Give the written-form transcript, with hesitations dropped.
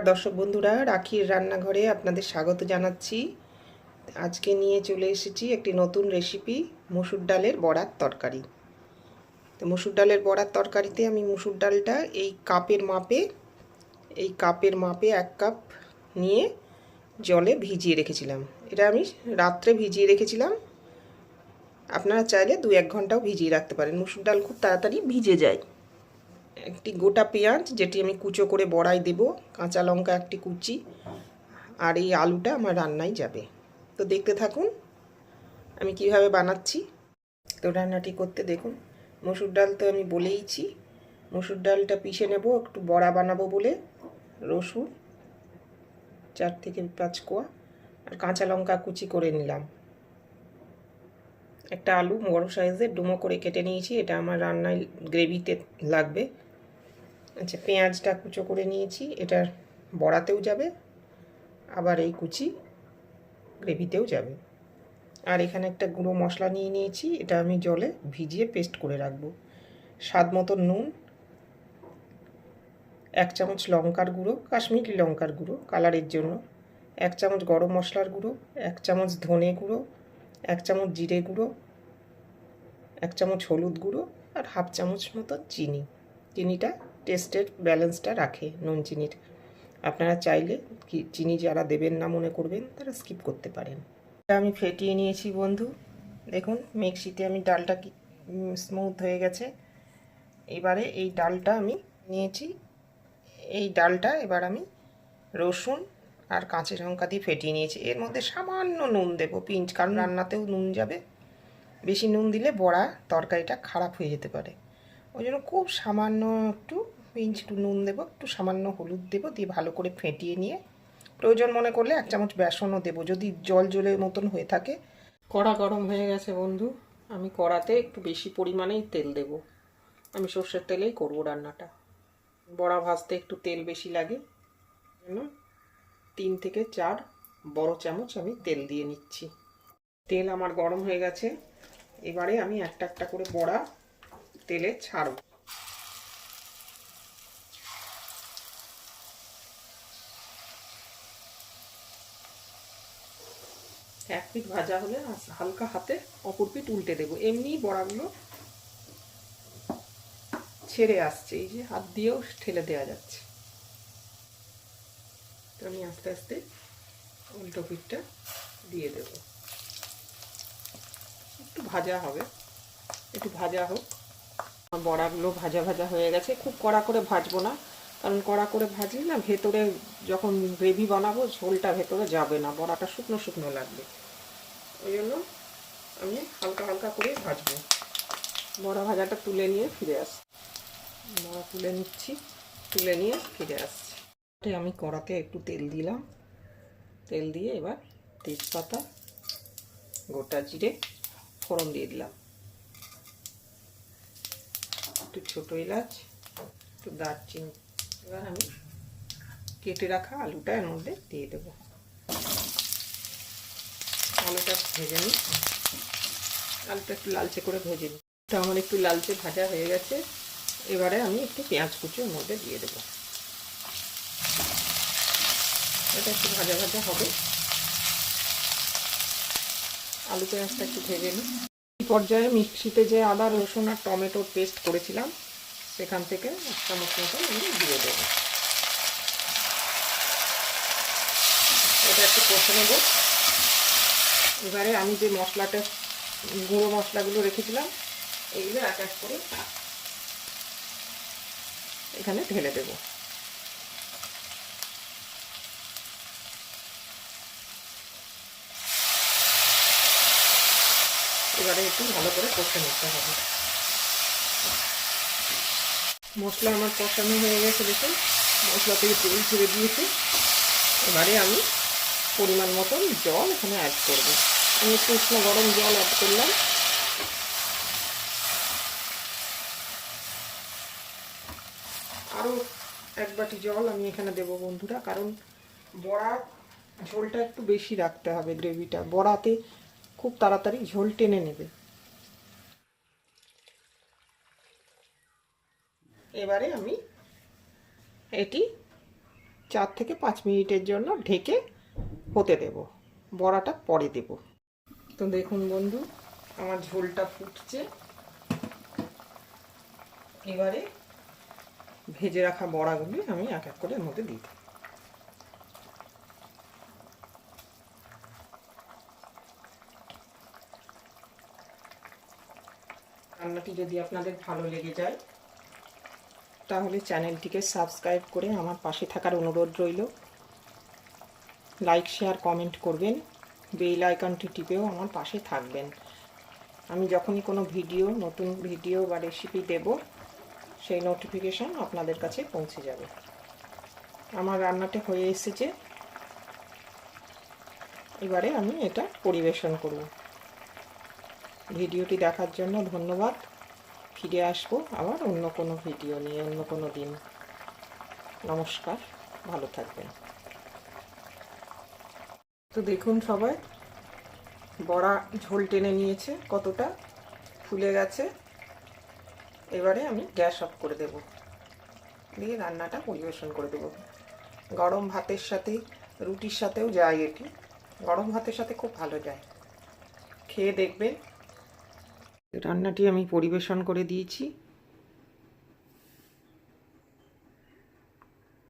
দর্শক বন্ধুরা, রাখির রান্নাঘরে আপনাদের স্বাগত জানাচ্ছি। আজকে নিয়ে চলে এসেছি একটি নতুন রেসিপি, মসুর ডালের বড়ার তরকারি। তো মসুর ডালের বড়ার তরকারিতে আমি মসুর ডালটা এই কাপের মাপে 1 কাপ নিয়ে জলে ভিজিয়ে রেখেছিলাম। এটা আমি রাত্রে ভিজিয়ে রেখেছিলাম। আপনারা চাইলে 2-1 ঘন্টাও ভিজিয়ে রাখতে পারেন। মসুর ডাল খুব তাড়াতাড়ি ভিজে যায়। একটি গোটা পেঁয়াজ, যেটি আমি কুচো করে বড়াই দেব, কাঁচা লঙ্কা একটি কুচি, আর এই আলুটা আমার রান্নায় যাবে। তো দেখতে থাকুন আমি কিভাবে বানাচ্ছি। তো রান্নাটি করতে দেখুন, মসুর ডাল তো আমি বলেইছি, মসুর ডালটা পিষে নেব একটু বড়া বানাবো বলে। রসুন 4 থেকে 5 কোয়া আর কাঁচা লঙ্কা কুচি করে নিলাম। একটা আলু বড় সাইজের ডুমো করে কেটে নিয়েছি, এটা আমার রান্নায় গ্রেভিতে লাগবে। আচ্ছা, পেঁয়াজটা কুচো করে নিয়েছি, এটা বড়াতেও যাবে, আবার এই কুচি গ্রেভিতেও যাবে। আর এখানে একটা গুঁড়ো মশলা নিয়ে নিয়েছি, এটা আমি জলে ভিজিয়ে পেস্ট করে রাখবো। স্বাদ মতো নুন, 1 চামচ লঙ্কার গুঁড়ো, কাশ্মীরি লঙ্কার গুঁড়ো কালারের জন্য, 1 চামচ গরম মশলার গুঁড়ো, 1 চামচ ধনে গুঁড়ো, 1 চামচ জিরে গুঁড়ো, 1 চামচ হলুদ গুঁড়ো, আর 1/2 চামচ মতো চিনি। চিনিটা টেস্টের ব্যালেন্সটা রাখে নুন চিনির। আপনারা চাইলে চিনি যারা দেবেন না মনে করবেন তারা স্কিপ করতে পারেন। আমি ফেটিয়ে নিয়েছি বন্ধু, দেখুন মিক্সিতে আমি ডালটা কি স্মুথ হয়ে গেছে। এবারে এই ডালটা আমি নিয়েছি, এই ডালটা এবার আমি রসুন আর কাঁচা লঙ্কা দিয়ে ফেটিয়ে নিয়েছি। এর মধ্যে সামান্য নুন দেবো, পিঞ্চ, কারণ রান্নাতেও নুন যাবে। বেশি নুন দিলে বড়া তরকারিটা খারাপ হয়ে যেতে পারে, ওই জন্য খুব সামান্য একটু পিঞ্চ একটু নুন দেবো, একটু সামান্য হলুদ দেবো, দিয়ে ভালো করে ফেটিয়ে নিয়ে প্রয়োজন মনে করলে 1 চামচ বেসনও দেবো যদি জল জলের মতন হয়ে থাকে। কড়া গরম হয়ে গেছে বন্ধু, আমি কড়াতে একটু বেশি পরিমাণেই তেল দেব। আমি সর্ষের তেলেই করব রান্নাটা। বড়া ভাজতে একটু তেল বেশি লাগে, জন্য 3 থেকে 4 বড় চামচ আমি তেল দিয়ে নিচ্ছি। তেল আমার গরম হয়ে গেছে, এবারে আমি একটা একটা করে বড়া তেলে ছাড়ব। এক পিঠ ভাজা হলে হালকা হাতে অপর পিঠ উল্টে দেবো। এমনি বড়াগুলো ছেড়ে আসছে, এই যে হাত দিয়েও ঠেলে দেওয়া যাচ্ছে। তো আমি আস্তে আস্তে উল্টো পিঠটা দিয়ে দেব। একটু ভাজা হবে, একটু ভাজা হোক। বড়াগুলো ভাজা ভাজা হয়ে গেছে। খুব কড়া করে ভাজবো না, কারণ কড়া করে ভাজলে না ভেতরে যখন গ্রেভি বানাবো ঝোলটা ভেতরে যাবে না, বড়াটা শুকনো শুকনো লাগবে। ওই জন্য আমি হালকা হালকা করে ভাজবো। বড়া ভাজাটা তুলে নিয়ে ফিরে আসছি। বড়া তুলে নিচ্ছি, তুলে নিয়ে ফিরে আসছি। আমি কড়াতে একটু তেল দিলাম, তেল দিয়ে এবার তেজপাতা, গোটা জিরে ফোড়ন দিয়ে দিলাম, একটু ছোটো এলাচ, একটু দারচিনি। এবার আমি কেটে রাখা আলুটা এর মধ্যে দিয়ে দেবো। আলুটা ভেজে নিই, আলুটা একটু লালচে করে ভেজে নিই। এটা আমার একটু লালচে ভাজা হয়ে গেছে, এবারে আমি একটু পেঁয়াজ কুচি ওর মধ্যে দিয়ে দেবো। এটা একটু ভাজা ভাজা হবে, আলু পেঁয়াজটা একটু ভেজে নিই। এই পর্যায়ে মিক্সিতে যে আদা রসুন আর টমেটোর পেস্ট করেছিলাম সেখান থেকে 1 চামচ মতো আমি দিয়ে দেবো। এটা একটু কষে নেব। এবারে আমি যে মশলাটা গুঁড়ো মশলাগুলো রেখেছিলাম এইগুলো এক এক করে এখানে ঢেলে দেব। এবারে একটু ভালো করে কষে নিতে হবে। মশলা আমার কষানো হয়ে গেছে, দেখুন মশলা থেকে তেল ছেড়ে দিয়েছে। এবারে আমি পরিমাণ মতন জল এখানে অ্যাড করব। আমি একটু উষ্ণ গরম জল অ্যাড করলাম। আরও 1 বাটি জল আমি এখানে দেবো বন্ধুরা, কারণ বড়া ঝোলটা একটু বেশি রাখতে হবে। গ্রেভিটা বড়াতে খুব তাড়াতাড়ি ঝোল টেনে নেবে। এবারে আমি এটি 4 থেকে 5 মিনিটের জন্য ঢেকে হতে দেব। বড়াটা পরে দেব। তো দেখুন বন্ধু, আমার ঝোলটা ফুটছে। এবারে ভেজে রাখা বড়াগুলি আমি এক এক করে এর মধ্যে দিই। রান্নাটি যদি আপনাদের ভালো লেগে যায় তাহলে চ্যানেলটিকে সাবস্ক্রাইব করে আমার পাশে থাকার অনুরোধ রইল। লাইক শেয়ার কমেন্ট করবেন, বেল আইকনটি টিপেও আমার পাশে থাকবেন। আমি যখনই কোনো ভিডিও, নতুন ভিডিও বা রেসিপি দেব সেই নোটিফিকেশন আপনাদের কাছে পৌঁছে যাবে। আমার রান্নাটা হয়ে এসেছে, এবারে আমি এটা পরিবেশন করব। ভিডিওটি দেখার জন্য ধন্যবাদ। ফিরে আসবো আবার অন্য কোনো ভিডিও নিয়ে অন্য কোনো দিন। নমস্কার, ভালো থাকবেন। তো দেখুন সবাই, বড়া ঝোল টেনে নিয়েছে, কতটা ফুলে গেছে। এবারে আমি গ্যাস অফ করে দেব, দিয়ে রান্নাটা পরিবেশন করে দেব। গরম ভাতের সাথে, রুটির সাথেও যায় এটি। গরম ভাতের সাথে খুব ভালো যায়, খেয়ে দেখবেন। রান্নাটি আমি পরিবেশন করে দিয়েছি।